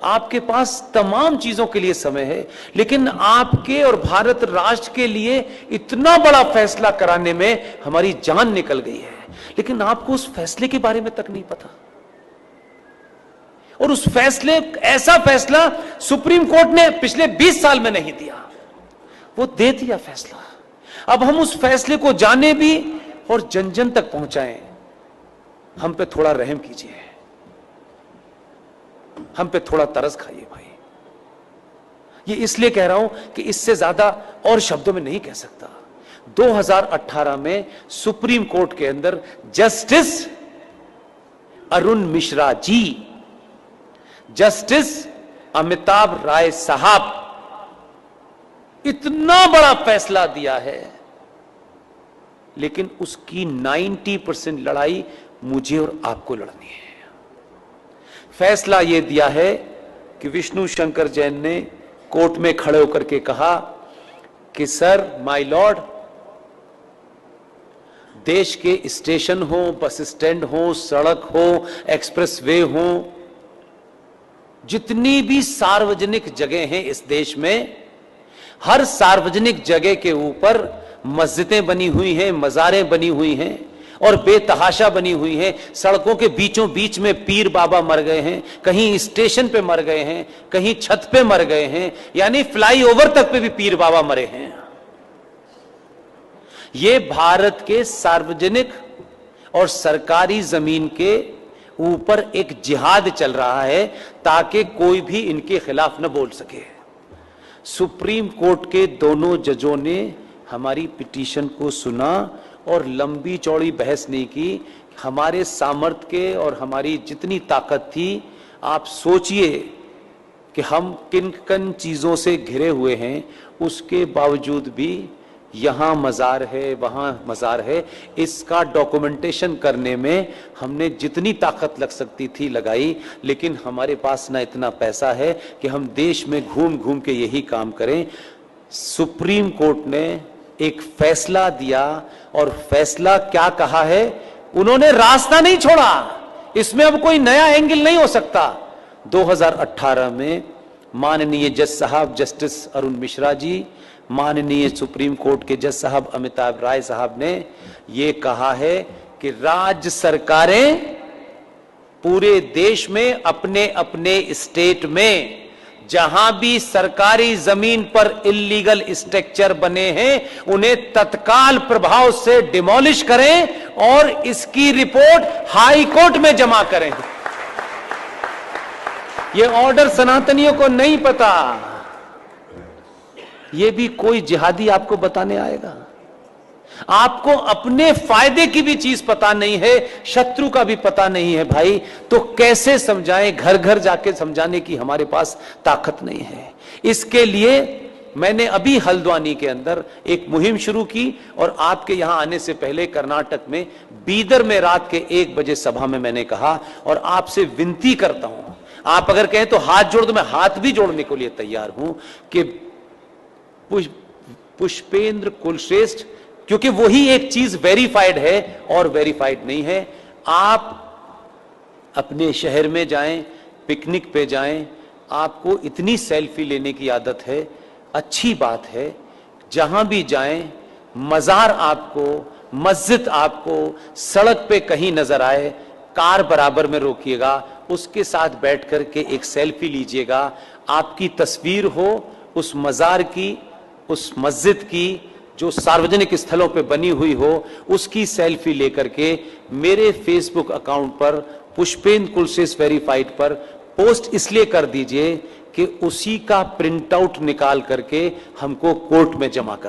आपके पास तमाम चीजों के लिए समय है, लेकिन आपके और भारत राष्ट्र के लिए इतना बड़ा फैसला कराने में हमारी जान निकल गई है, लेकिन आपको उस फैसले के बारे में तक नहीं पता। और उस फैसले, ऐसा फैसला सुप्रीम कोर्ट ने पिछले 20 साल में नहीं दिया, वो दे दिया फैसला। अब हम उस फैसले को जाने भी और जन जन तक पहुंचाएं। हम पे थोड़ा रहम कीजिए, हम पे थोड़ा तरस खाइए भाई। ये इसलिए कह रहा हूं कि इससे ज्यादा और शब्दों में नहीं कह सकता। 2018 में सुप्रीम कोर्ट के अंदर जस्टिस अरुण मिश्रा जी, जस्टिस अमिताभ राय साहब इतना बड़ा फैसला दिया है, लेकिन उसकी 90% लड़ाई मुझे और आपको लड़नी है। फैसला यह दिया है कि विष्णु शंकर जैन ने कोर्ट में खड़े होकर के कहा कि सर, माय लॉर्ड, देश के स्टेशन हो, बस स्टैंड हो, सड़क हो, एक्सप्रेसवे हो, जितनी भी सार्वजनिक जगह हैं इस देश में, हर सार्वजनिक जगह के ऊपर मस्जिदें बनी हुई हैं, मज़ारें बनी हुई हैं और बेतहाशा बनी हुई हैं। सड़कों के बीचों बीच में पीर बाबा मर गए हैं, कहीं स्टेशन पे मर गए हैं, कहीं छत पे मर गए हैं, यानी फ्लाईओवर तक पे भी पीर बाबा मरे हैं। ये भारत के सार्वजनिक और सरकारी जमीन के ऊपर एक जिहाद चल रहा है ताकि कोई भी इनके खिलाफ न बोल सके। सुप्रीम कोर्ट के दोनों जजों ने हमारी पिटीशन को सुना और लंबी चौड़ी बहस नहीं की। हमारे सामर्थ्य के और हमारी जितनी ताकत थी, आप सोचिए कि हम किन किन चीजों से घिरे हुए हैं, उसके बावजूद भी यहां मजार है, वहां मजार है, इसका डॉक्यूमेंटेशन करने में हमने जितनी ताकत लग सकती थी लगाई, लेकिन हमारे पास ना इतना पैसा है कि हम देश में घूम घूम के यही काम करें। सुप्रीम कोर्ट ने एक फैसला दिया और फैसला क्या कहा है, उन्होंने रास्ता नहीं छोड़ा, इसमें अब कोई नया एंगल नहीं हो सकता। 2018 में माननीय जज साहब जस्टिस अरुण मिश्रा जी, माननीय सुप्रीम कोर्ट के जज साहब अमिताभ राय साहब ने यह कहा है कि राज्य सरकारें पूरे देश में अपने अपने स्टेट में जहां भी सरकारी जमीन पर इल्लीगल स्ट्रक्चर बने हैं, उन्हें तत्काल प्रभाव से डिमोलिश करें और इसकी रिपोर्ट हाई कोर्ट में जमा करें। यह ऑर्डर सनातनियों को नहीं पता, यह भी कोई जिहादी आपको बताने आएगा। आपको अपने फायदे की भी चीज पता नहीं है, शत्रु का भी पता नहीं है भाई, तो कैसे समझाएं? घर घर जाके समझाने की हमारे पास ताकत नहीं है। इसके लिए मैंने अभी हल्द्वानी के अंदर एक मुहिम शुरू की और आपके यहां आने से पहले कर्नाटक में बीदर में रात के 1 बजे सभा में मैंने कहा, और आपसे विनती करता हूं, आप अगर कहें तो हाथ जोड़ दो, मैं हाथ भी जोड़ने के लिए तैयार हूं कि पुष्पेंद्र कुलश्रेष्ठ, क्योंकि वही एक चीज वेरीफाइड है और वेरीफाइड नहीं है। आप अपने शहर में जाएं, पिकनिक पे जाएं, आपको इतनी सेल्फी लेने की आदत है, अच्छी बात है। जहां भी जाएं, मजार आपको, मस्जिद आपको सड़क पे कहीं नजर आए, कार बराबर में रोकिएगा, उसके साथ बैठ करके एक सेल्फी लीजिएगा। आपकी तस्वीर हो उस मजार की, उस मस्जिद की जो सार्वजनिक स्थलों पे बनी हुई हो, उसकी सेल्फी लेकर के मेरे फेसबुक अकाउंट पर पुष्पेंद्र कुलश्रेष्ठ वेरीफाइड पर पोस्ट इसलिए कर दीजिए कि उसी का प्रिंट आउट निकाल करके हमको कोर्ट में जमा कर